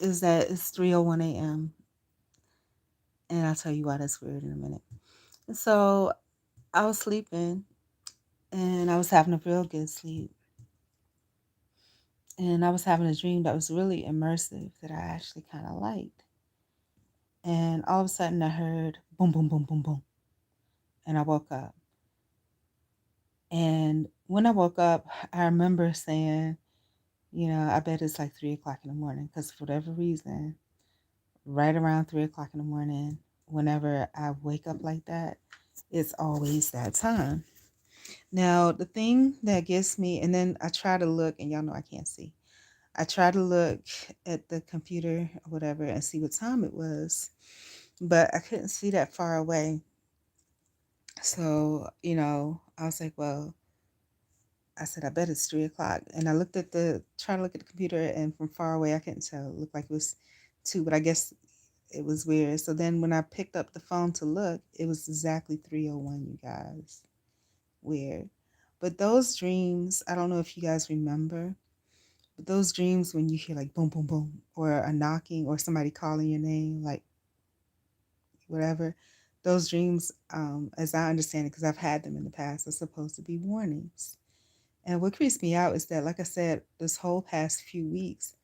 is that it's 3:01 a.m. and I'll tell you why that's weird in a minute. So I was sleeping and I was having a real good sleep. And I was having a dream that was really immersive that I actually kind of liked. And all of a sudden I heard boom, boom, boom, boom, boom. And I woke up. And when I woke up, I remember saying, I bet it's like 3 o'clock in the morning because for whatever reason, right around 3 o'clock in the morning, whenever I wake up like that, it's always that time. Now, the thing that gets me, and then I try to look, and y'all know I can't see. I try to look at the computer or whatever and see what time it was, but I couldn't see that far away. So, I was like, well, I said, I bet it's 3 o'clock. And I trying to look at the computer, and from far away, I couldn't tell. It looked like it was two, but I guess it was weird. So then when I picked up the phone to look, it was exactly 3:01, you guys. Weird. But those dreams, I don't know if you guys remember, but those dreams when you hear like boom, boom, boom, or a knocking or somebody calling your name, like whatever, those dreams, as I understand it, because I've had them in the past, are supposed to be warnings. And what creeps me out is that, like I said, this whole past few weeks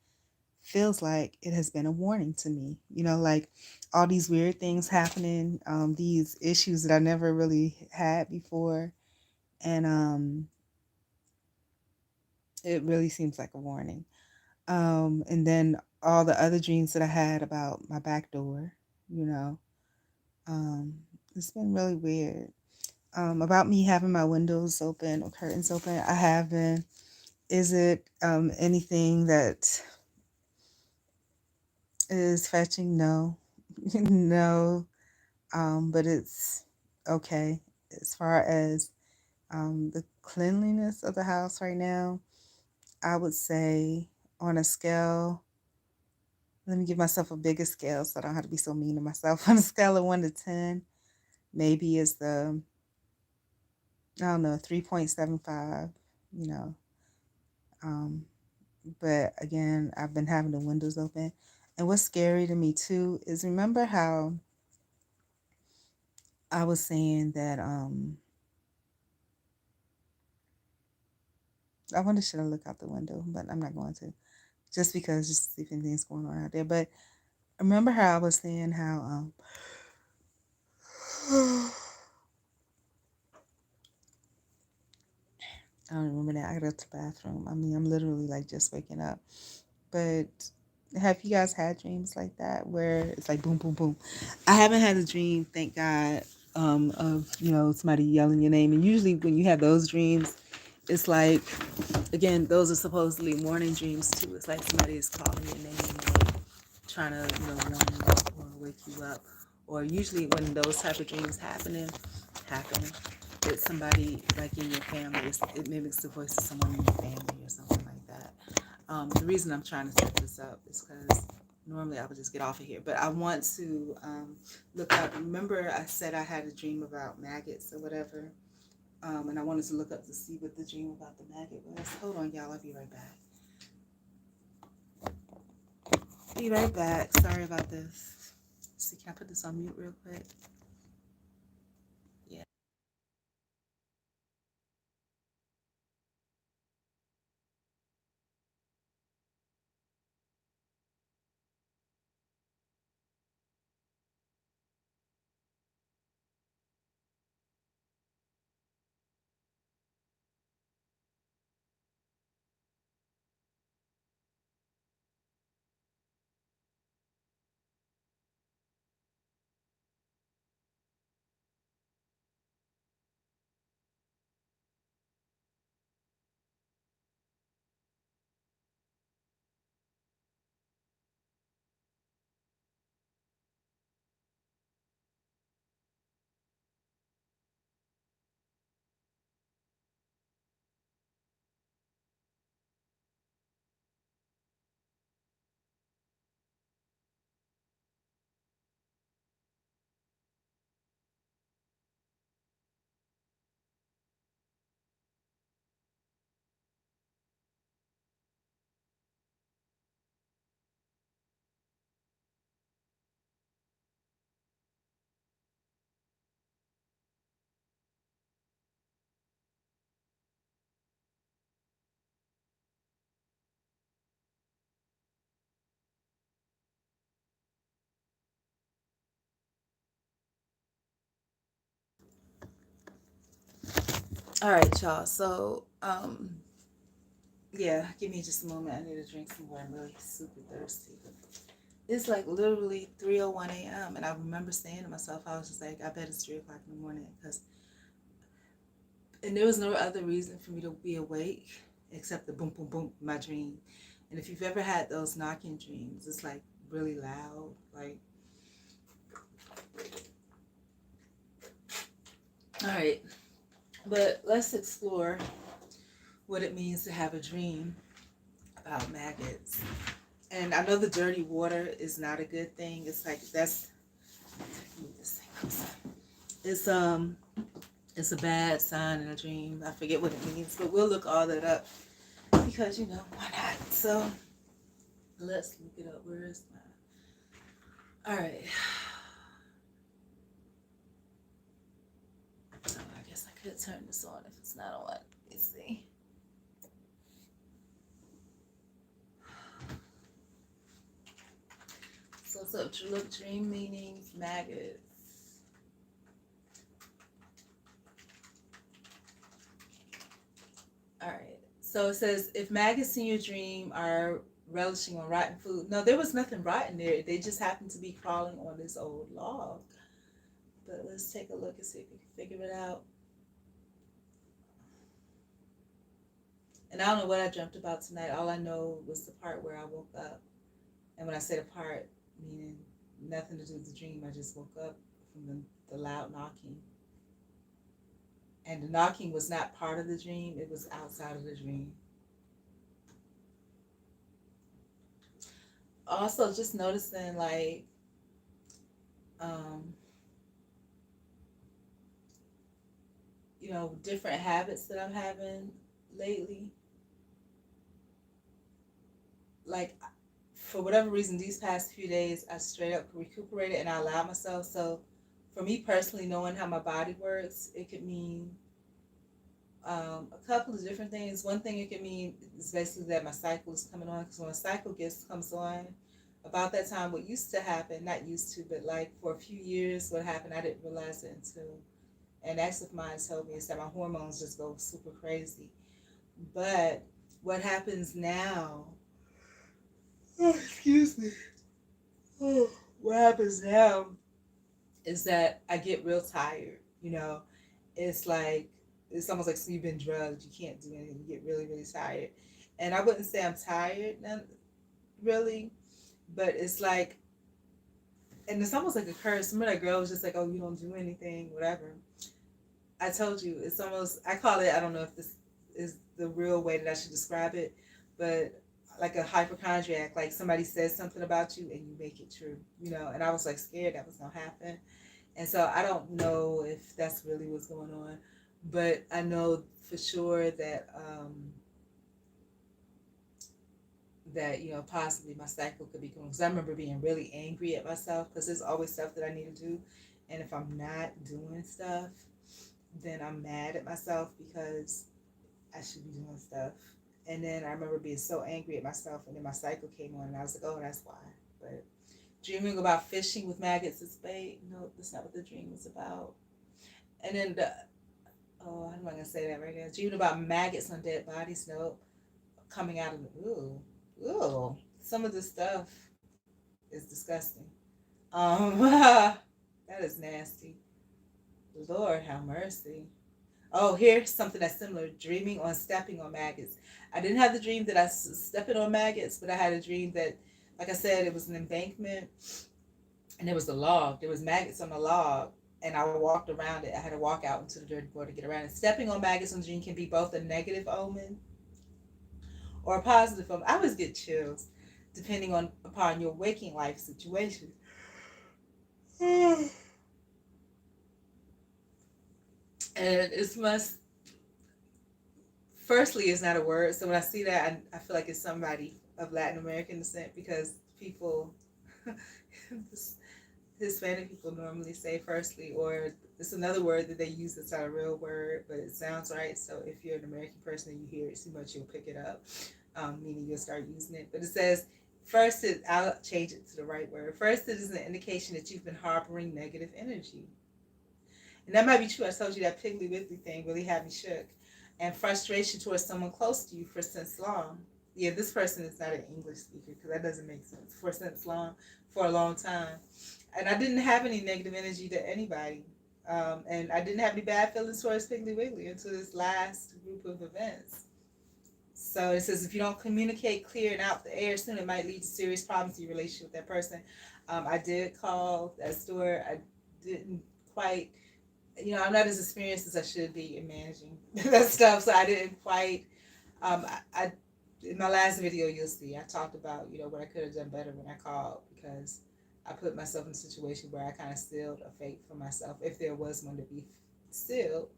feels like it has been a warning to me. Like all these weird things happening, these issues that I never really had before. And it really seems like a warning. And then all the other dreams that I had about my back door, you know, um, it's been really weird. About me having my windows open or curtains open, I haven't. Is it anything that is fetching? No. No. But it's okay. As far as the cleanliness of the house right now, I would say on a scale, let me give myself a bigger scale so I don't have to be so mean to myself. On a scale of 1 to 10, maybe it's I don't know, 3.75, you know. Um, but again, I've been having the windows open. And what's scary to me too is remember how I was saying that I wonder should I look out the window, but I'm not going to. Just because just to see if anything's going on out there. But remember how I was saying how I don't remember that. I got to the bathroom. I mean, I'm literally like just waking up. But have you guys had dreams like that where it's like boom, boom, boom? I haven't had a dream, thank God, of somebody yelling your name. And usually when you have those dreams, it's like, again, those are supposedly morning dreams too. It's like somebody is calling your name, like trying to warn you or wake you up. Or usually when those type of dreams happen, it's somebody like in your family. It mimics the voice of someone in your family or something like that. The reason I'm trying to set this up is because normally I would just get off of here, but I want to look up. Remember, I said I had a dream about maggots or whatever, and I wanted to look up to see what the dream about the maggot was. Hold on, y'all. I'll be right back. Be right back. Sorry about this. See, can I put this on mute real quick? Yeah. All right, y'all. So, yeah, give me just a moment. I need to drink some water. I'm really super thirsty. It's like literally 3:01 a.m. And I remember saying to myself, I was just like, I bet it's 3 o'clock in the morning. And there was no other reason for me to be awake except the boom, boom, boom, my dream. And if you've ever had those knocking dreams, it's like really loud. Like, all right. But let's explore what it means to have a dream about maggots. And I know the dirty water is not a good thing. It's like that's this thing. It's a bad sign in a dream. I forget what it means, but we'll look all that up because why not? So let's look it up. Where is my? All right. So I guess I could turn this on if it's not on. Let me see. So look, dream meanings, maggots. All right. So it says if maggots in your dream are relishing on rotten food. No, there was nothing rotten there. They just happened to be crawling on this old log. But let's take a look and see if we can figure it out. And I don't know what I dreamt about tonight. All I know was the part where I woke up. And when I say the part, meaning nothing to do with the dream, I just woke up from the loud knocking. And the knocking was not part of the dream, it was outside of the dream. Also, just noticing like, different habits that I'm having lately. Like, for whatever reason, these past few days, I straight up recuperated and I allowed myself. So, for me personally, knowing how my body works, it could mean a couple of different things. One thing it could mean is basically that my cycle is coming on. Because when a cycle comes on, about that time, what used to happen, not used to, but like for a few years, what happened, I didn't realize it until an ex of mine told me, is that my hormones just go super crazy. But what happens now, excuse me, what happens now is that I get real tired. It's like, it's almost like you've been drugged. You can't do anything. You get really, really tired. And I wouldn't say I'm tired, really, but it's like, and it's almost like a curse. Remember that girl was just like, oh, you don't do anything, whatever. I told you, it's almost, I call it, I don't know if this is the real way that I should describe it, but like a hypochondriac, like somebody says something about you and you make it true, and I was like scared that was going to happen. And so I don't know if that's really what's going on, but I know for sure that, possibly my cycle could be going, because I remember being really angry at myself because there's always stuff that I need to do. And if I'm not doing stuff, then I'm mad at myself because I should be doing stuff. And then I remember being so angry at myself, and then my cycle came on, and I was like, oh, that's why. But dreaming about fishing with maggots is bait. No, that's not what the dream was about. And then how am I gonna say that right now? Dreaming about maggots on dead bodies. No, coming out of the ooh. Some of this stuff is disgusting. That is nasty. Lord have mercy. Oh, here's something that's similar. Dreaming on stepping on maggots. I didn't have the dream that I was stepping on maggots, but I had a dream that, like I said, it was an embankment and there was a log. There was maggots on the log, and I walked around it. I had to walk out into the dirty water to get around it. Stepping on maggots on the dream can be both a negative omen or a positive omen. I always get chills depending upon your waking life situation. And it's must firstly, it's not a word. So when I see that, I feel like it's somebody of Latin American descent, because people, Hispanic people normally say firstly, or it's another word that they use that's not a real word, but it sounds right. So if you're an American person and you hear it too much, you'll pick it up, meaning you'll start using it. But it says, first, I'll change it to the right word. First, it is an indication that you've been harboring negative energy. And that might be true. I told you that Piggly Wiggly thing really had me shook. And frustration towards someone close to you for since long. Yeah, this person is not an English speaker because that doesn't make sense. For since long, for a long time. And I didn't have any negative energy to anybody. And I didn't have any bad feelings towards Piggly Wiggly until this last group of events. So it says if you don't communicate clear and out the air soon, it might lead to serious problems in your relationship with that person. I did call that store. I didn't quite, I'm not as experienced as I should be in managing that stuff, so I didn't quite. I in my last video, you'll see I talked about what I could have done better when I called because I put myself in a situation where I kind of sealed a fate for myself if there was one to be sealed.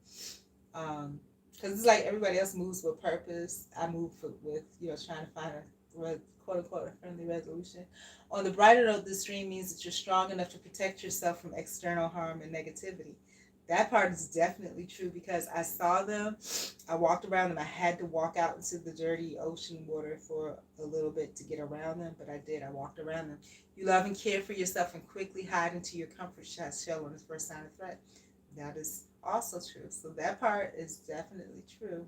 Because it's like everybody else moves with purpose. I move with trying to find a quote unquote a friendly resolution. On the brighter note, this dream means that you're strong enough to protect yourself from external harm and negativity. That part is definitely true because I saw them. I walked around them. I had to walk out into the dirty ocean water for a little bit to get around them, but I did. I walked around them. You love and care for yourself and quickly hide into your comfort shell on the first sign of threat. That is also true. So that part is definitely true.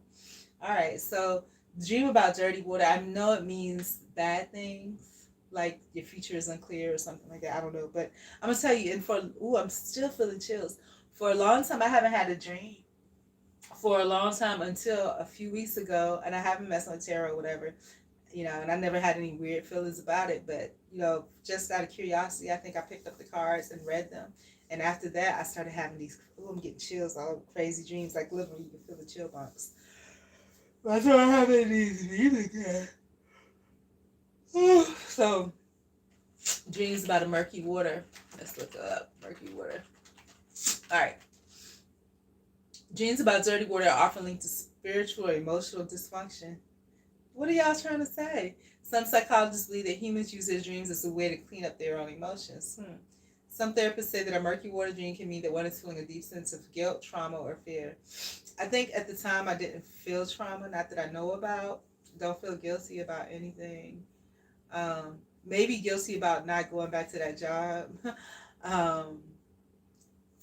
All right. So dream about dirty water. I know it means bad things, like your future is unclear or something like that. I don't know, but I'm gonna tell you. And I'm still feeling chills. For a long time, I haven't had a dream. For a long time until a few weeks ago, and I haven't messed with tarot or whatever, and I never had any weird feelings about it. But just out of curiosity, I think I picked up the cards and read them. And after that, I started having these. Oh, I'm getting chills, all crazy dreams. Like literally, you can feel the chill bumps. I started having these dreams again. So, dreams about a murky water. Let's look up murky water. All right. Dreams about dirty water are often linked to spiritual or emotional dysfunction. What are y'all trying to say? Some psychologists believe that humans use their dreams as a way to clean up their own emotions. Some therapists say that a murky water dream can mean that one is feeling a deep sense of guilt, trauma, or fear. I think at the time I didn't feel trauma, not that I know about. Don't feel guilty about anything. Maybe guilty about not going back to that job.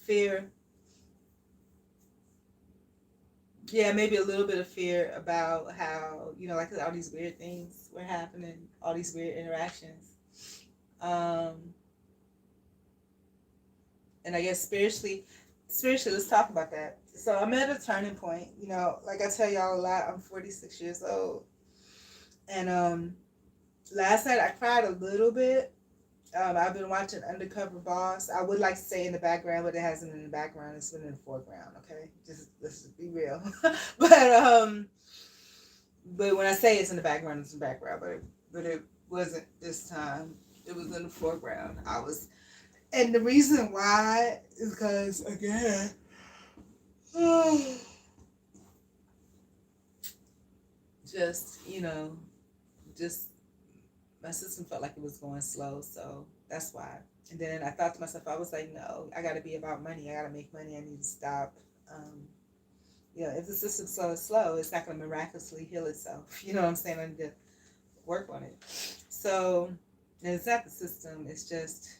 Fear. Yeah, maybe a little bit of fear about how, like all these weird things were happening, all these weird interactions. And I guess spiritually, let's talk about that. So I'm at a turning point, like I tell y'all a lot, I'm 46 years old. And last night I cried a little bit. I've been watching Undercover Boss. I would like to say in the background, but it hasn't been in the background. It's been in the foreground. Okay, let's just be real. but when I say it's in the background, it's in the background. But it wasn't this time. It was in the foreground. And the reason why is because again, just just my system felt like it was going slow, so that's why. And then I thought to myself, I was like, no, I got to be about money. I got to make money. I need to stop. If the system's slow, it's not going to miraculously heal itself. You know what I'm saying? I need to work on it. So, and it's not the system. It's just,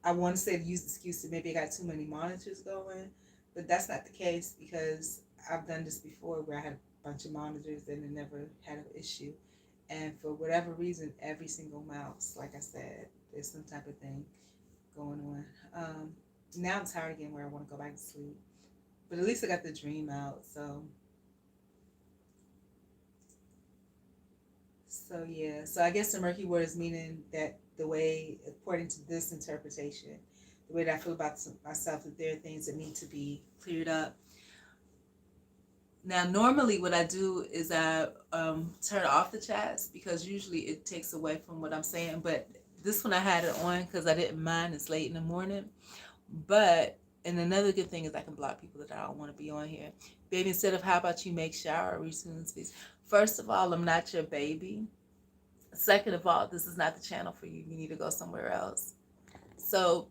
I want to say to use the excuse that maybe I got too many monitors going, but that's not the case because I've done this before where I had a bunch of monitors and it never had an issue. And for whatever reason, every single mouse, like I said, there's some type of thing going on. Now I'm tired again where I want to go back to sleep. But at least I got the dream out. So yeah. So I guess the murky word is meaning that the way, according to this interpretation, the way that I feel about myself, that there are things that need to be cleared up. Now, normally what I do is I turn off the chats because usually it takes away from what I'm saying. But this one I had it on because I didn't mind. It's late in the morning. And another good thing is I can block people that I don't want to be on here. Baby, instead of how about you make shower routines, please. First of all, I'm not your baby. Second of all, this is not the channel for you. You need to go somewhere else. So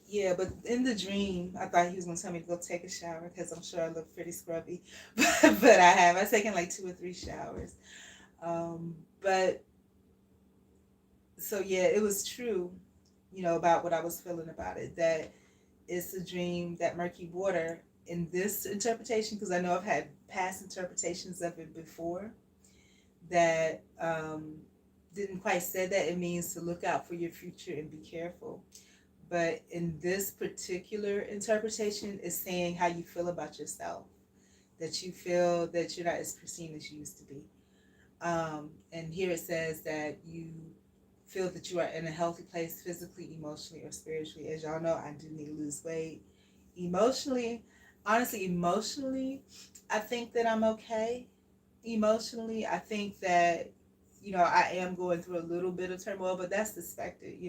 yeah, but in the dream, I thought he was going to tell me to go take a shower because I'm sure I look pretty scrubby. But I've taken like 2 or 3 showers. But so yeah, it was true, about what I was feeling about it. That it's a dream that murky water in this interpretation, because I know I've had past interpretations of it before that didn't quite say that. It means to look out for your future and be careful. But in this particular interpretation, it's saying how you feel about yourself, that you feel that you're not as pristine as you used to be. And here it says that you feel that you are in a healthy place physically, emotionally, or spiritually. As y'all know, I do need to lose weight. Emotionally, honestly, emotionally, I think that I'm okay. Emotionally, I think that, I am going through a little bit of turmoil, but that's expected.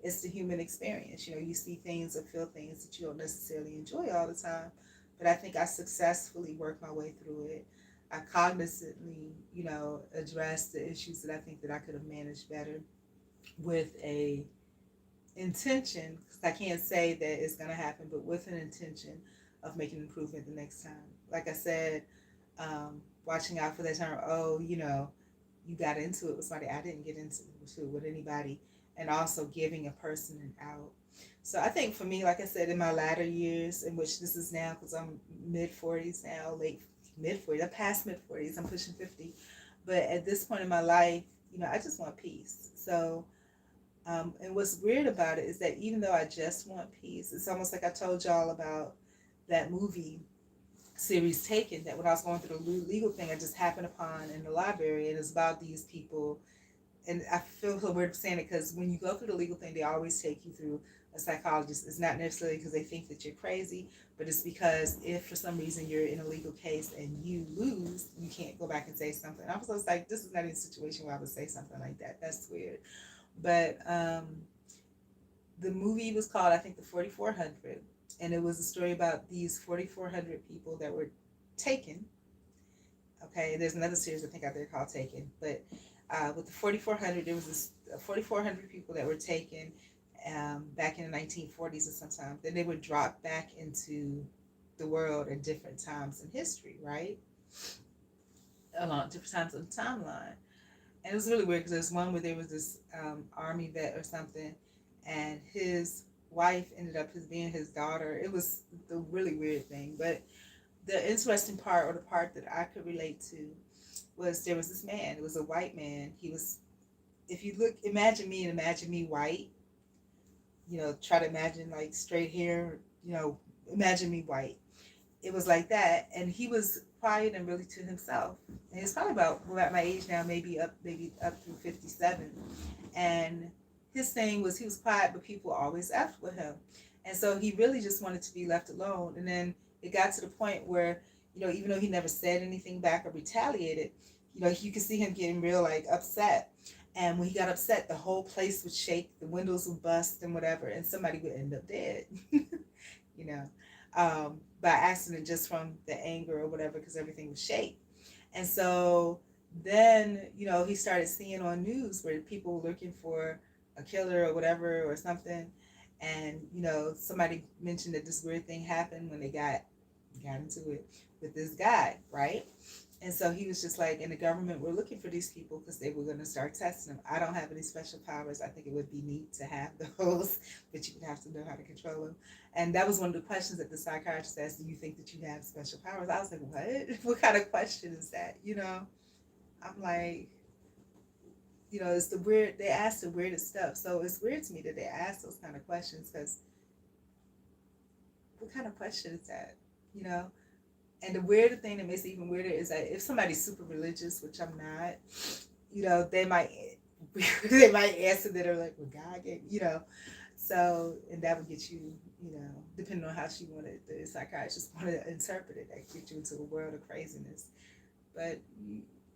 It's the human experience. You see things or feel things that you don't necessarily enjoy all the time. But I think I successfully worked my way through it. I cognizantly, addressed the issues that I think that I could have managed better with a intention, because I can't say that it's going to happen, but with an intention of making improvement the next time. Like I said, watching out for that term, oh, you got into it with somebody. I didn't get into it with anybody. And also giving a person an out. So I think for me, like I said, in my latter years, in which this is now, because I'm mid 40s now, late mid 40s, I'm past mid 40s, I'm pushing 50. But at this point in my life, I just want peace. So, and what's weird about it is that even though I just want peace, it's almost like I told y'all about that movie series Taken, that when I was going through the legal thing, I just happened upon in the library, and it's about these people. And I feel so weird saying it, because when you go through the legal thing, they always take you through a psychologist. It's not necessarily because they think that you're crazy, but it's because if for some reason you're in a legal case and you lose, you can't go back and say something. I was just like, this is not a situation where I would say something like that. That's weird. But the movie was called, I think, The 4400, and it was a story about these 4400 people that were taken. Okay, there's another series I think out there called Taken, but with the 4400, there was this 4400 people that were taken back in the 1940s or sometime. Then they would drop back into the world at different times in history, right? Along different times of the timeline. And it was really weird because there's one where there was this army vet or something, and his wife ended up being his daughter. It was the really weird thing. But the interesting part, or the part that I could relate to, was there was this man. It was a white man. He was, if you look, imagine me and imagine me white. Try to imagine like straight hair. Imagine me white. It was like that, and he was quiet and really to himself. And he's probably about my age now, maybe up through 57. And his thing was he was quiet, but people always effed with him, and so he really just wanted to be left alone. And then it got to the point where, even though he never said anything back or retaliated, you could see him getting real like upset. And when he got upset, the whole place would shake, the windows would bust and whatever, and somebody would end up dead. you know, by accident, just from the anger or whatever, because everything was shake. And so then, he started seeing on news where people were looking for a killer or whatever or something. And, somebody mentioned that this weird thing happened when they got into it with this guy, right? And so he was just like, and the government were looking for these people because they were going to start testing them. I don't have any special powers. I think it would be neat to have those, but you would have to know how to control them. And that was one of the questions that the psychiatrist asked, do you think that you have special powers? I was like, what? What kind of question is that? I'm like, it's the weird, they ask the weirdest stuff. So it's weird to me that they ask those kind of questions, because what kind of question is that? You know? And the weirder thing that makes it even weirder is that if somebody's super religious, which I'm not, they might they might answer that or like, well, God gave, So, and that would get you, depending on how she wanted, the psychiatrist wanted to interpret it, that get you into a world of craziness. But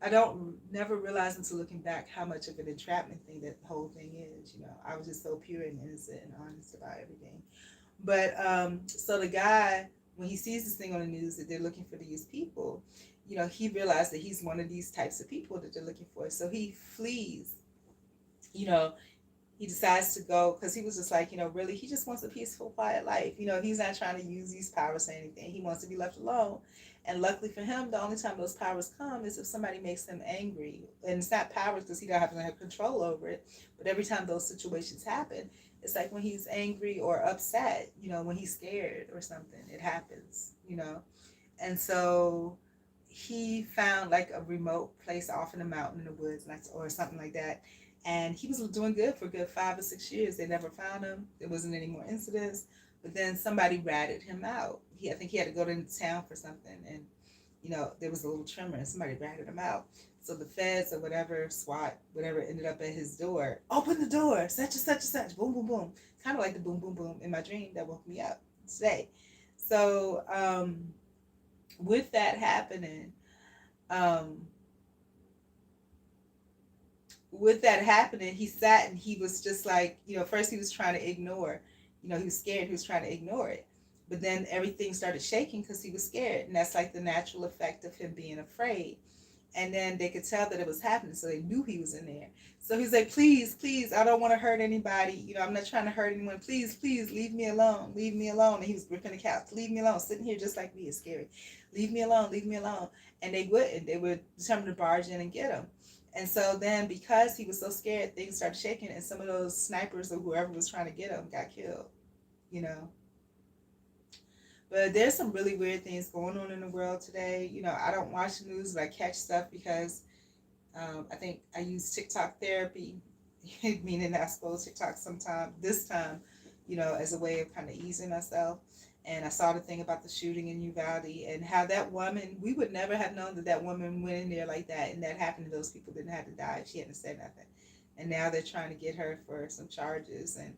I don't never realize until looking back how much of an entrapment thing that whole thing is. I was just so pure and innocent and honest about everything. But so the guy, when he sees this thing on the news that they're looking for these people, he realized that he's one of these types of people that they're looking for. So he flees, you know, he decides to go because he was just like, really, he just wants a peaceful, quiet life. He's not trying to use these powers or anything. He wants to be left alone. And luckily for him, the only time those powers come is if somebody makes him angry. And it's not powers because he don't have control over it. But every time those situations happen, it's like when he's angry or upset, when he's scared or something, it happens. And so he found like a remote place off in the mountain in the woods or something like that, and he was doing good for a good 5 or 6 years. They never found him. There wasn't any more incidents. But then somebody ratted him out. I think he had to go to town for something, and there was a little tremor, and somebody ratted him out. So the feds or whatever, SWAT, whatever, ended up at his door. Open the door, such and such and such, boom, boom, boom. Kind of like the boom, boom, boom in my dream that woke me up today. So with that happening, um, he sat and he was just like, first he was trying to ignore, he was scared, he was trying to ignore it. But then everything started shaking because he was scared. And that's like the natural effect of him being afraid. And then they could tell that it was happening, so they knew he was in there. So he's like, please, please, I don't want to hurt anybody. I'm not trying to hurt anyone. Please, please, leave me alone. Leave me alone. And he was gripping the couch. Leave me alone. Sitting here just like me is scary. Leave me alone. Leave me alone. And they wouldn't. They were determined to barge in and get him. And so then, because he was so scared, things started shaking, and some of those snipers or whoever was trying to get him got killed. You know. But there's some really weird things going on in the world today. I don't watch the news, but I catch stuff because I think I use TikTok therapy, meaning I suppose TikTok this time, as a way of kind of easing myself. And I saw the thing about the shooting in Uvalde and how that woman, we would never have known that woman went in there like that and that happened to those people didn't have to die if she hadn't said nothing. And now they're trying to get her for some charges. And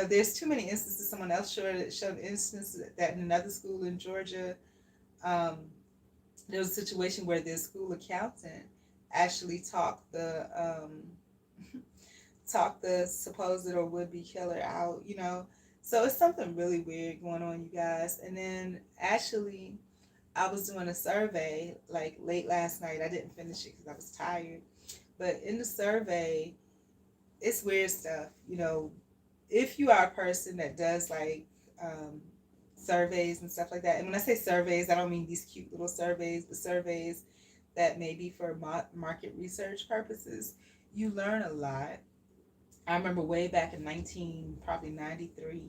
there's too many instances. Someone else showed an instance that in another school in Georgia, um, there was a situation where the school accountant actually talked the supposed or would-be killer out. So it's something really weird going on, you guys. And then actually, I was doing a survey like late last night. I didn't finish it because I was tired. But in the survey, it's weird stuff. If you are a person that does like surveys and stuff like that, and when I say surveys, I don't mean these cute little surveys, but surveys that may be for market research purposes, you learn a lot. I remember way back in 1993,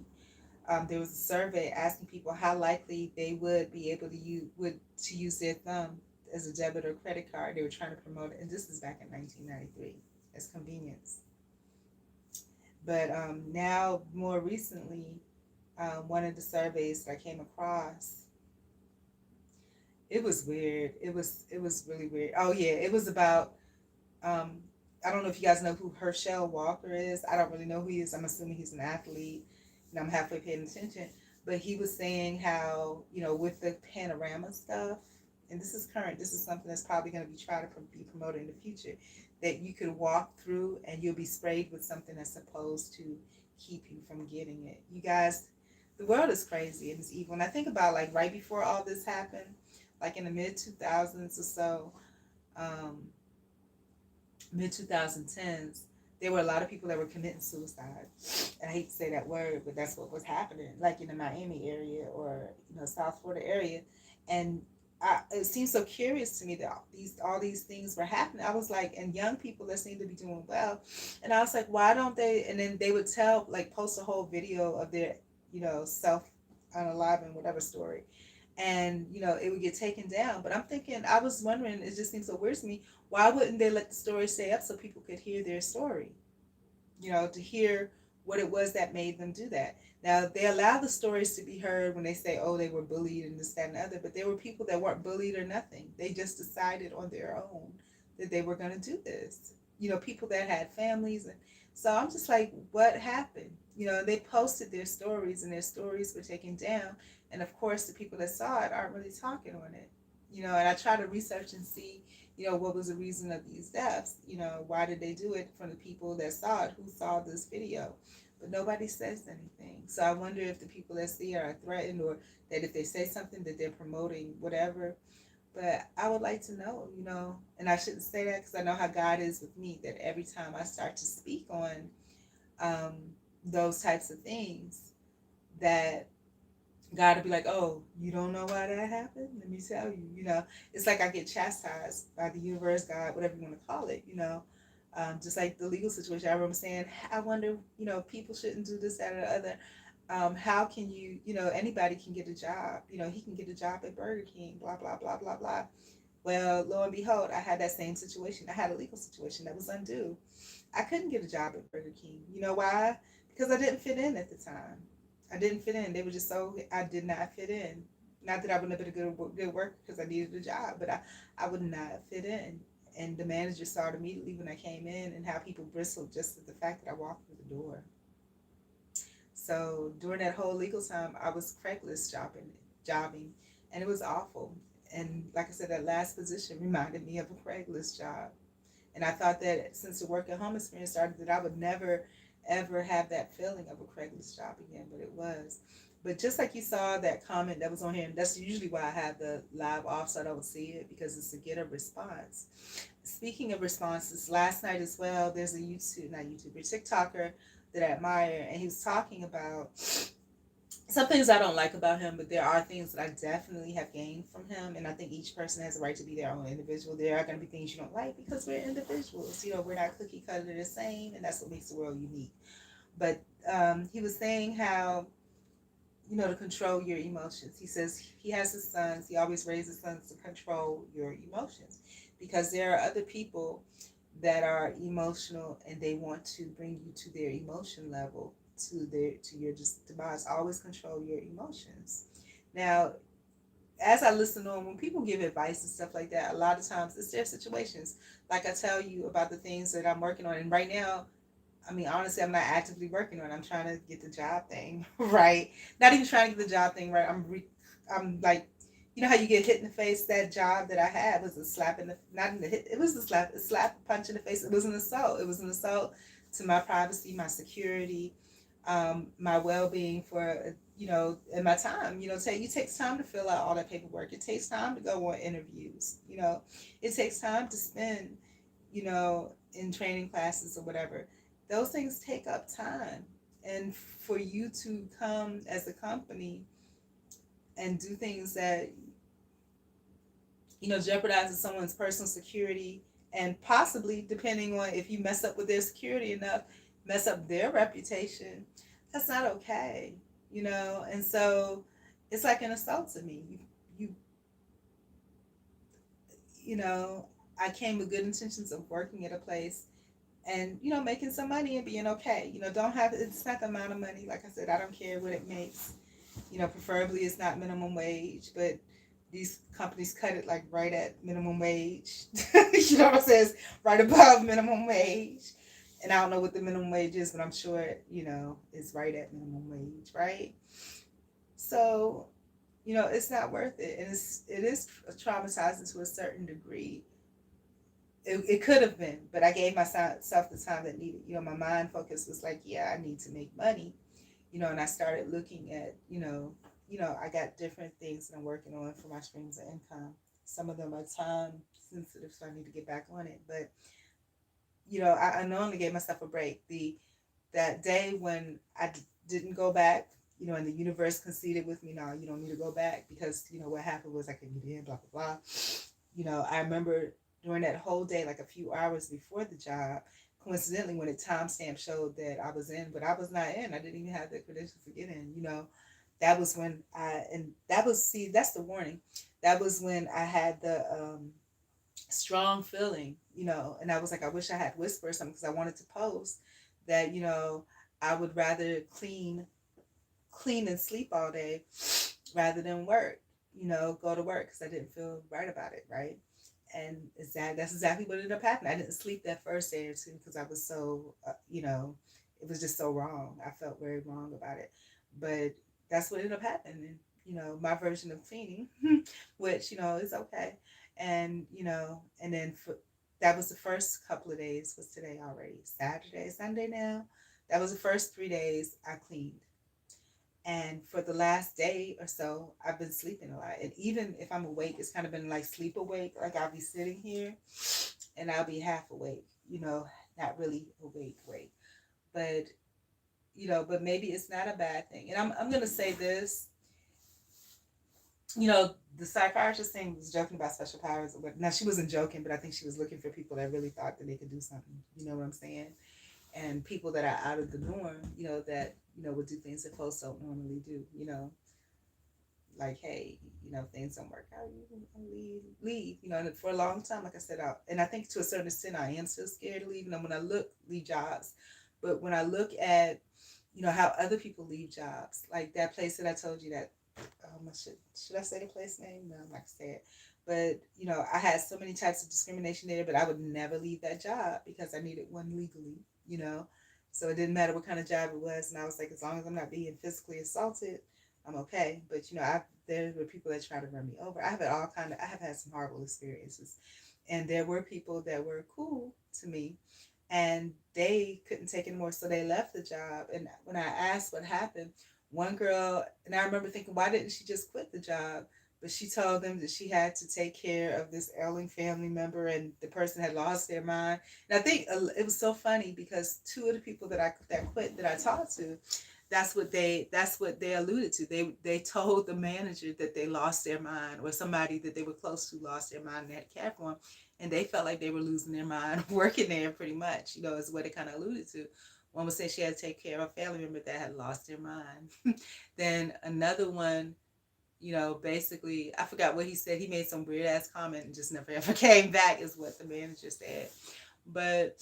there was a survey asking people how likely they would be able to use their thumb as a debit or credit card. They were trying to promote it, and this is back in 1993 as convenience. But now, more recently, one of the surveys that I came across, it was weird. It was really weird. Oh yeah, it was about. I don't know if you guys know who Herschel Walker is. I don't really know who he is. I'm assuming he's an athlete, and I'm halfway paying attention. But he was saying how with the panorama stuff, and this is current. This is something that's probably going to be tried to be promoted in the future. That you could walk through and you'll be sprayed with something that's supposed to keep you from getting it. You guys, the world is crazy and it's evil. And I think about like right before all this happened, like in the mid 2000s or so, mid 2010s, there were a lot of people that were committing suicide. And I hate to say that word, but that's what was happening, like in the Miami area or South Florida area. And it seems so curious to me that all these things were happening. I was like, and young people that seem to be doing well, and I was like, why don't they? And then they would post a whole video of their, self unaliving whatever story, and it would get taken down. But I'm thinking, I was wondering, it just seems so weird to me. Why wouldn't they let the story stay up so people could hear their story? To hear what it was that made them do that. Now, they allow the stories to be heard when they say, oh, they were bullied and this, that, and the other, but there were people that weren't bullied or nothing. They just decided on their own that they were going to do this. People that had families. And so I'm just like, what happened? They posted their stories and their stories were taken down. And of course, the people that saw it aren't really talking on it. And I try to research and see, what was the reason of these deaths? Why did they do it from the people that saw it, who saw this video? But nobody says anything. So I wonder if the people that see it are threatened, or that if they say something that they're promoting whatever. But I would like to know, and I shouldn't say that because I know how God is with me, that every time I start to speak on um, those types of things, that God would be like, oh, you don't know why that happened? Let me tell you. It's like I get chastised by the universe, God, whatever you want to call it. Just like the legal situation. I remember saying, I wonder, people shouldn't do this, that, or the other. How can you, anybody can get a job. He can get a job at Burger King, blah, blah, blah, blah, blah. Well, lo and behold, I had that same situation. I had a legal situation that was undue. I couldn't get a job at Burger King. You know why? Because I didn't fit in at the time. I didn't fit in. They were just so, I did not fit in. Not that I wouldn't have been a good worker because I needed a job, but I would not fit in. And the manager saw it immediately when I came in, and how people bristled just at the fact that I walked through the door. So during that whole legal time, I was Craigslist jobbing, and it was awful. And like I said, that last position reminded me of a Craigslist job. And I thought that since the work at home experience started, that I would never, ever have that feeling of a Craigslist job again, but it was. But just like you saw that comment that was on here, and that's usually why I have the live off so I don't see it, because it's to get a response. Speaking of responses, last night as well, there's a TikToker that I admire, and he was talking about some things I don't like about him, but there are things that I definitely have gained from him. And I think each person has a right to be their own individual. There are going to be things you don't like because we're individuals. We're not cookie cutter the same, and that's what makes the world unique. But he was saying how, to control your emotions. He says he has his sons. He always raises his sons to control your emotions, because there are other people that are emotional and they want to bring you to their emotion level, to your demise. Always control your emotions. Now, as I listen to them, when people give advice and stuff like that, a lot of times it's their situations. Like I tell you about the things that I'm working on, and right now, I mean, honestly, I'm not actively working on it. I'm trying to get the job thing right. Not even trying to get the job thing right. I'm like, how you get hit in the face. That job that I had was a slap in the, not in the hit. It was a slap, punch in the face. It was an assault. It was an assault to my privacy, my security, my well-being for, and my time. It takes time to fill out all that paperwork. It takes time to go on interviews. It takes time to spend, in training classes or whatever. Those things take up time. And for you to come as a company and do things that, jeopardizes someone's personal security, and possibly, depending on if you mess up with their security enough, mess up their reputation, that's not okay. And so it's like an assault to me. You I came with good intentions of working at a place and, making some money and being okay. Don't have, it's not the amount of money. Like I said, I don't care what it makes. Preferably it's not minimum wage, but these companies cut it like right at minimum wage. You know what I'm saying? It's right above minimum wage. And I don't know what the minimum wage is, but I'm sure, it's right at minimum wage, right? So, it's not worth it. And it is traumatizing to a certain degree. It could have been, but I gave myself the time that needed. My mind focus was like, yeah, I need to make money. And I started looking at, I got different things that I'm working on for my streams of income. Some of them are time sensitive, so I need to get back on it. But, I normally gave myself a break. That day when I didn't go back, and the universe conceded with me, no, you don't need to go back because, what happened was I couldn't get in, blah, blah, blah. I remember during that whole day, like a few hours before the job, coincidentally, when the timestamp showed that I was in, but I was not in. I didn't even have the credentials to get in. That was when that's the warning. That was when I had the strong feeling, and I was like, I wish I had whispered something because I wanted to post that, I would rather clean and sleep all day rather than work, go to work because I didn't feel right about it, right? And that's exactly what ended up happening. I didn't sleep that first day or two because I was so, it was just so wrong. I felt very wrong about it. But that's what ended up happening. And, my version of cleaning, which, is okay. And, and then that was the first couple of days. Was today already? Saturday, Sunday now? That was the first 3 days I cleaned. And for the last day or so, I've been sleeping a lot. And even if I'm awake, it's kind of been like sleep awake. Like I'll be sitting here and I'll be half awake, not really awake. But but maybe it's not a bad thing. And I'm gonna say this, the psychiatrist thing was joking about special powers. But now she wasn't joking, but I think she was looking for people that really thought that they could do something. You know what I'm saying? And people that are out of the norm, that would do things that folks don't normally do. Like, hey, things don't work out, you can leave. And for a long time, like I said, and I think to a certain extent, I am still scared to leave. When I leave jobs, but when I look at, how other people leave jobs, like that place that I told you that, should I say the place name? No, I'm not gonna say it. But I had so many types of discrimination there, but I would never leave that job because I needed one legally. You know, so it didn't matter what kind of job it was, and I was like, as long as I'm not being physically assaulted, I'm okay. But there were people that tried to run me over. I have had some horrible experiences, and there were people that were cool to me, and they couldn't take it anymore, so they left the job. And when I asked what happened, one girl, and I remember thinking, why didn't she just quit the job? But she told them that she had to take care of this ailing family member, and the person had lost their mind. And I think it was so funny because two of the people that quit that I talked to, that's what they alluded to. They told the manager that they lost their mind, or somebody that they were close to lost their mind and they had care for them, and they felt like they were losing their mind working there. Pretty much, is what it kind of alluded to. One was saying she had to take care of a family member that had lost their mind. Then another one, basically, I forgot what he said. He made some weird ass comment and just never ever came back, is what the manager said. But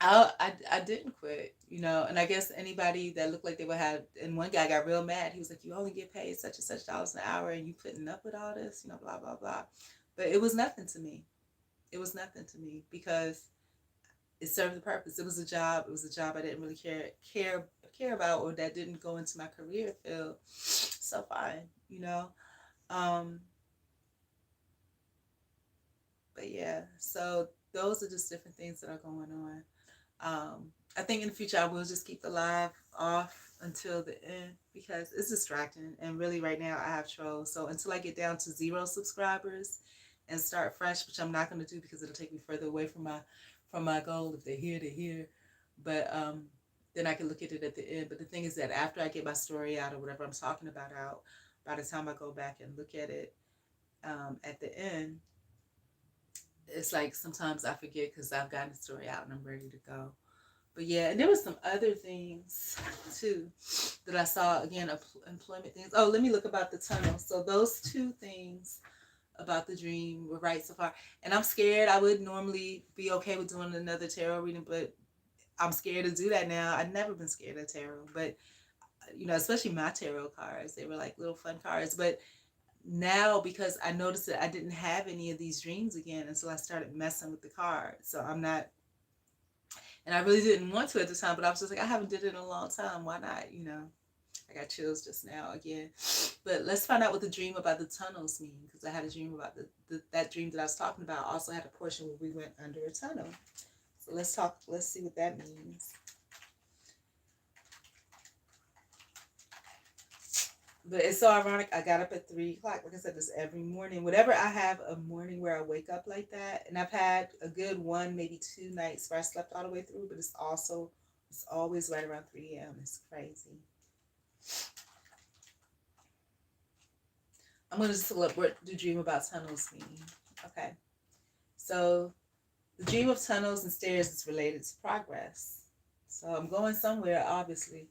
I didn't quit, and I guess anybody that looked like they would have, and one guy got real mad. He was like, you only get paid such and such dollars an hour and you putting up with all this, blah, blah, blah. But it was nothing to me. It was nothing to me because it served the purpose. It was a job. It was a job I didn't really care about, or that didn't go into my career field. So fine, Um, but yeah, so those are just different things that are going on. I think in the future I will just keep the live off until the end because it's distracting. And really, right now I have trolls. So until I get down to 0 subscribers and start fresh, which I'm not going to do because it'll take me further away from my goal. If they're here, they're here. But then I can look at it at the end. But the thing is that after I get my story out or whatever I'm talking about out, by the time I go back and look at it at the end, it's like sometimes I forget because I've gotten the story out and I'm ready to go. But yeah, and there was some other things too that I saw, again, employment things. Oh, let me look about the tunnel. So those two things about the dream were right so far. And I'm scared. I would normally be okay with doing another tarot reading, but I'm scared to do that now. I've never been scared of tarot, but especially my tarot cards, they were like little fun cards. But now, because I noticed that I didn't have any of these dreams again until I started messing with the cards. So I'm not, and I really didn't want to at the time, but I was just like, I haven't did it in a long time. Why not? I got chills just now again. But let's find out what the dream about the tunnels mean, because I had a dream about that dream that I was talking about. Also had a portion where we went under a tunnel. So let's see what that means. But it's so ironic. I got up at 3 o'clock. Like I said, this every morning. Whenever I have a morning where I wake up like that, and I've had a good one, maybe 2 nights where I slept all the way through, but it's always right around 3 a.m. It's crazy. I'm going to just look what the dream about tunnels mean. Okay. So the dream of tunnels and stairs is related to progress. So I'm going somewhere, obviously.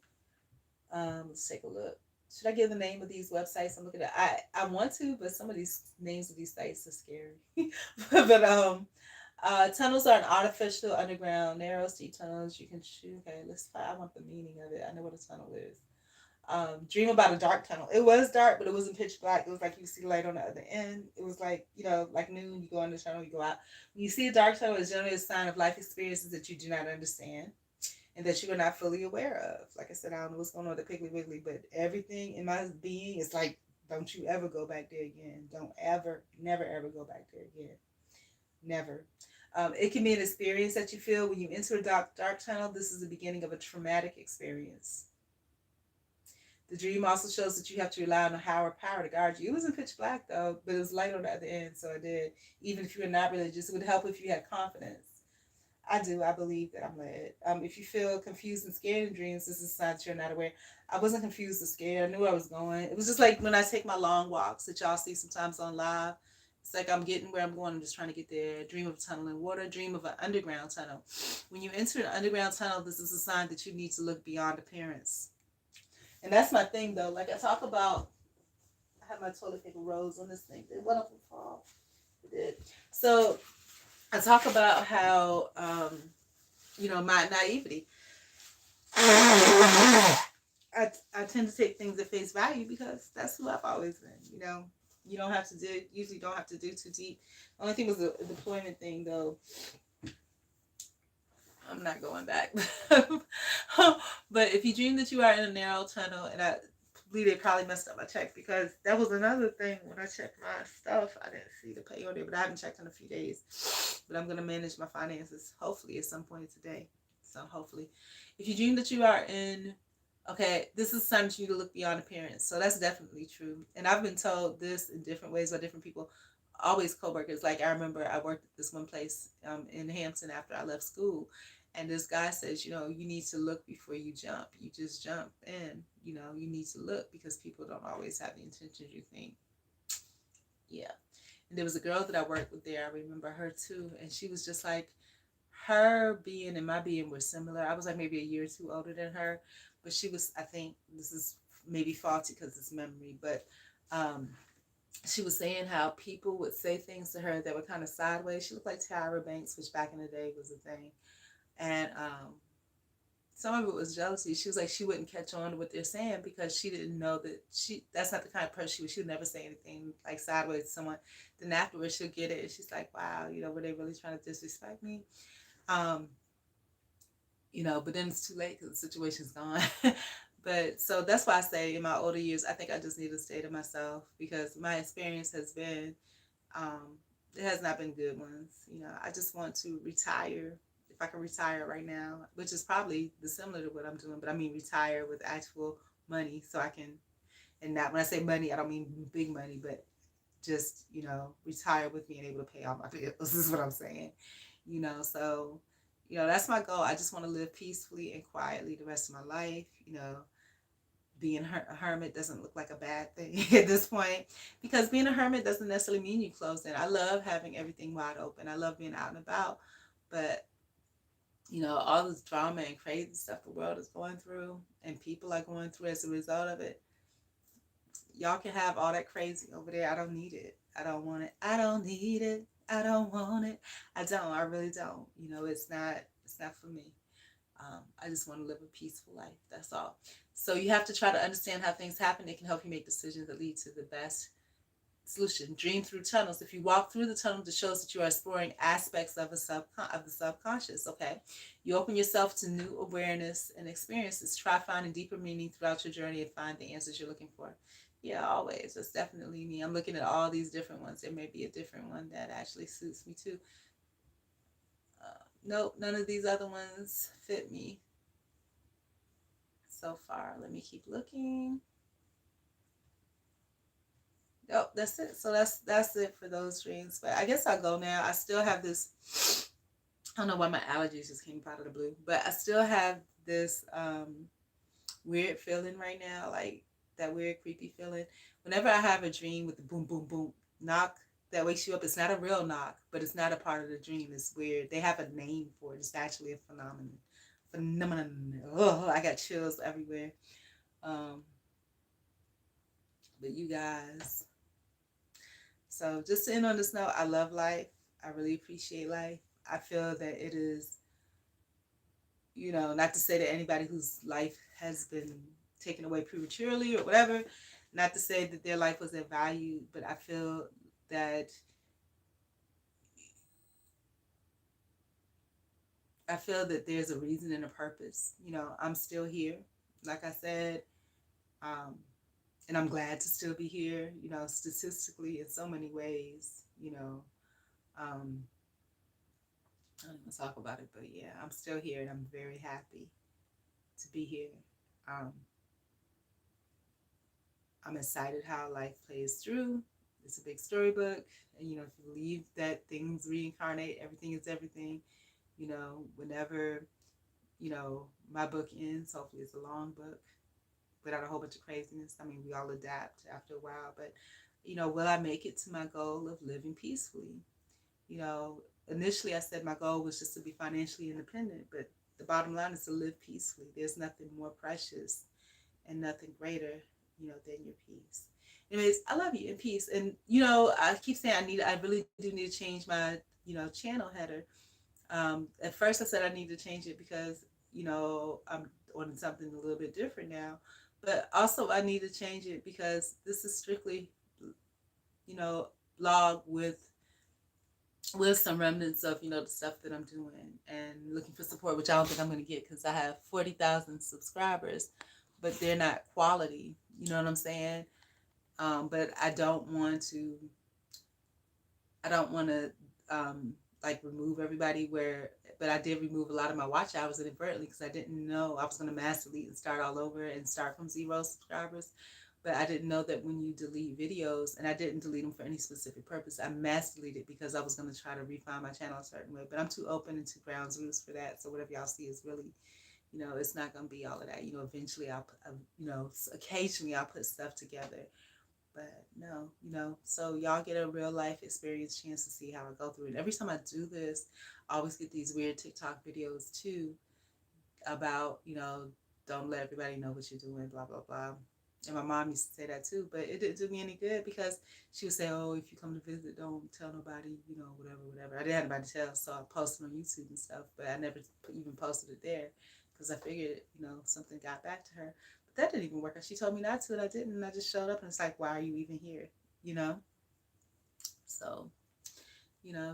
Let's take a look. Should I give the name of these websites I'm looking at? I want to, but some of these names of these sites are scary. But tunnels are an artificial underground narrow steep tunnels you can shoot. Okay, let's find. I want the meaning of it. I know what a tunnel is. Dream about a dark tunnel. It was dark, but it wasn't pitch black. It was like you see the light on the other end. It was like, like noon, you go in the tunnel, you go out. When you see a dark tunnel, it's generally a sign of life experiences that you do not understand and that you are not fully aware of. Like I said, I don't know what's going on with the Piggly Wiggly, but everything in my being is like, don't you ever go back there again. Don't ever, never, ever go back there again. Never. It can be an experience that you feel when you enter a dark tunnel. This is the beginning of a traumatic experience. The dream also shows that you have to rely on a higher power to guard you. It wasn't pitch black though, but it was light on the other end, so I did. Even if you were not religious, it would help if you had confidence. I do. I believe that I'm led. If you feel confused and scared in dreams, this is a sign that you're not aware. I wasn't confused or scared. I knew where I was going. It was just like when I take my long walks that y'all see sometimes on live. It's like I'm getting where I'm going. I'm just trying to get there. Dream of a tunnel in water. Dream of an underground tunnel. When you enter an underground tunnel, this is a sign that you need to look beyond appearance. And that's my thing, though. Like I talk about, I have my toilet paper rolls on this thing. Did one of them fall? It did. So I talk about how, my naivety. I tend to take things at face value because that's who I've always been. You don't have to do, usually don't have to do too deep. The only thing was the deployment thing, though. I'm not going back. But if you dream that you are in a narrow tunnel, and I believe they probably messed up my check because that was another thing when I checked my stuff. I didn't see the pay on there, but I haven't checked in a few days. But I'm going to manage my finances hopefully at some point today. So hopefully, if you dream that you are in, okay, this is time for you to look beyond appearance. So that's definitely true. And I've been told this in different ways by different people, always coworkers. Like I remember I worked at this one place in Hampton after I left school. And this guy says, you need to look before you jump. You just jump in, you need to look because people don't always have the intentions you think. Yeah. And there was a girl that I worked with there. I remember her too. And she was just like, her being and my being were similar. I was like maybe a year or two older than her. But she was, I think this is maybe faulty because it's memory. But she was saying how people would say things to her that were kind of sideways. She looked like Tyra Banks, which back in the day was a thing. And some of it was jealousy. She was like, she wouldn't catch on to what they're saying because she didn't know that that's not the kind of person she was. She would never say anything like sideways to someone. Then afterwards she'll get it. And she's like, wow, were they really trying to disrespect me? But then it's too late because the situation's gone. But so that's why I say in my older years, I think I just need to stay to myself because my experience has been, it has not been good ones. I just want to retire. If I can retire right now, which is probably similar to what I'm doing, but I mean retire with actual money so I can, and not when I say money, I don't mean big money, but just, retire with being able to pay all my bills. This is what I'm saying, so, that's my goal. I just want to live peacefully and quietly the rest of my life. Being a hermit doesn't look like a bad thing at this point because being a hermit doesn't necessarily mean you close in. I love having everything wide open. I love being out and about, but all this drama and crazy stuff the world is going through and people are going through as a result of it. Y'all can have all that crazy over there. I don't need it. I don't want it. I don't need it. I don't want it. I don't. I really don't. It's not for me. I just want to live a peaceful life. That's all. So you have to try to understand how things happen. It can help you make decisions that lead to the best solution. Dream through tunnels. If you walk through the tunnel, it shows that you are exploring aspects of the subconscious. Okay, you open yourself to new awareness and experiences. Try finding deeper meaning throughout your journey and find the answers you're looking for. Yeah, always. That's definitely me. I'm looking at all these different ones. There may be a different one that actually suits me too. Nope, none of these other ones fit me so far. Let me keep looking. Nope, that's it. So that's it for those dreams. But I guess I'll go now. I still have this, I don't know why my allergies just came out of the blue, but I still have this weird feeling right now, like that weird creepy feeling. Whenever I have a dream with the boom boom boom knock that wakes you up, it's not a real knock, but it's not a part of the dream. It's weird. They have a name for it. It's actually a phenomenon. Oh, I got chills everywhere. But you guys, so just to end on this note, I love life. I really appreciate life. I feel that it is, not to say that anybody whose life has been taken away prematurely or whatever, not to say that their life wasn't valued, but I feel that there's a reason and a purpose. I'm still here, like I said, and I'm glad to still be here, statistically in so many ways, I don't even talk about it, but yeah, I'm still here and I'm very happy to be here. I'm excited how life plays through. It's a big storybook, and if you believe that things reincarnate, everything is everything, Whenever, my book ends, hopefully it's a long book without a whole bunch of craziness. I mean, we all adapt after a while, but, will I make it to my goal of living peacefully? You know, Initially I said my goal was just to be financially independent, but the bottom line is to live peacefully. There's nothing more precious and nothing greater, than your peace. Anyways, I love you in peace. And I keep saying I really do need to change my, channel header. At first I said I need to change it because, I'm on something a little bit different now. But also I need to change it because this is strictly, blog with some remnants of the stuff that I'm doing and looking for support, which I don't think I'm going to get because I have 40,000 subscribers, but they're not quality. You know what I'm saying? But I don't want to like remove everybody but I did remove a lot of my watch hours inadvertently because I didn't know I was going to mass delete and start all over and start from 0 subscribers. But I didn't know that when you delete videos, and I didn't delete them for any specific purpose, I mass deleted because I was going to try to refine my channel a certain way. But I'm too open and too ground rules for that. So whatever y'all see is really, it's not going to be all of that. Eventually occasionally I'll put stuff together. But no, so y'all get a real life experience chance to see how I go through it. Every time I do this, I always get these weird TikTok videos too about, don't let everybody know what you're doing, blah, blah, blah. And my mom used to say that too, but it didn't do me any good because she would say, oh, if you come to visit, don't tell nobody, whatever. I didn't have anybody to tell, so I posted on YouTube and stuff, but I never even posted it there because I figured, something got back to her. But that didn't even work. She told me not to, and I didn't, and I just showed up, and it's like, why are you even here? So,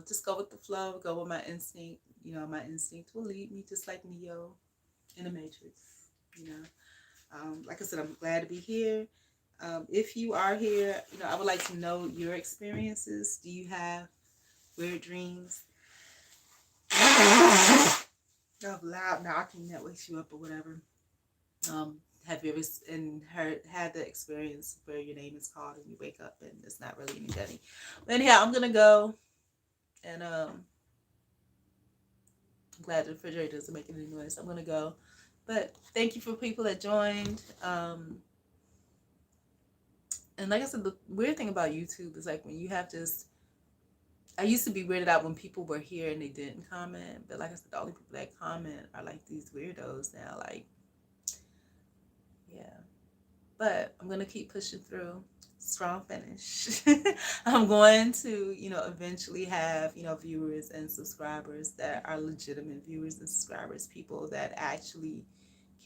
just go with the flow, go with my instinct. My instinct will lead me just like Neo in the Matrix, like I said, I'm glad to be here. If you are here, I would like to know your experiences. Do you have weird dreams of loud knocking that wakes you up or whatever? Have you ever had the experience where your name is called and you wake up and it's not really anybody? But anyhow, I'm gonna go, and I'm glad the refrigerator doesn't make any noise. I'm gonna go, but thank you for people that joined. And like I said, the weird thing about YouTube is like when you have just, I used to be weirded out when people were here and they didn't comment. But like I said, the only people that comment are like these weirdos now. Like, yeah. But I'm going to keep pushing through. Strong finish. I'm going to, eventually have, viewers and subscribers that are legitimate viewers and subscribers, people that actually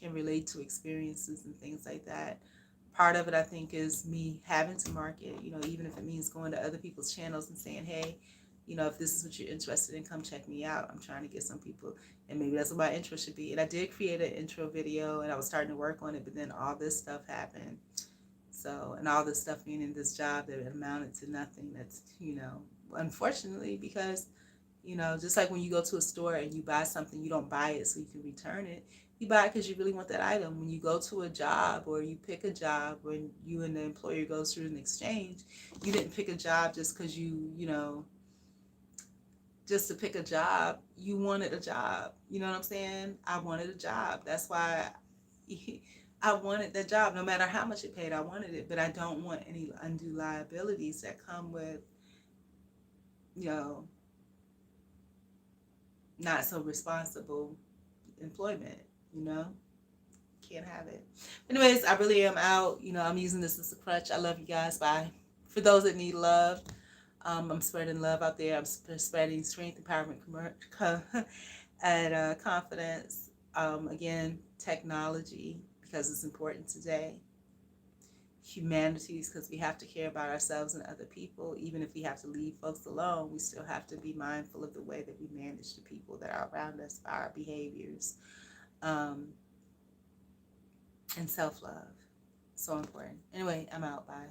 can relate to experiences and things like that. Part of it, I think, is me having to market, even if it means going to other people's channels and saying, hey, if this is what you're interested in, come check me out. I'm trying to get some people, and maybe that's what my intro should be. And I did create an intro video, and I was starting to work on it, but then all this stuff happened. So, and all this stuff being in this job that amounted to nothing. That's, unfortunately, because, just like when you go to a store and you buy something, you don't buy it so you can return it. You buy it because you really want that item. When you go to a job or you pick a job, when you and the employer goes through an exchange, you didn't pick a job just because just to pick a job. You wanted a job. You know what I'm saying? I wanted a job. That's why I wanted that job. No matter how much it paid, I wanted it. But I don't want any undue liabilities that come with, not so responsible employment, can't have it. Anyways, I really am out. I'm using this as a crutch. I love you guys. Bye. For those that need love, I'm spreading love out there. I'm spreading strength, empowerment, and confidence. Again, technology, because it's important today. Humanities, because we have to care about ourselves and other people. Even if we have to leave folks alone, we still have to be mindful of the way that we manage the people that are around us, our behaviors, and self-love. So important. Anyway, I'm out. Bye.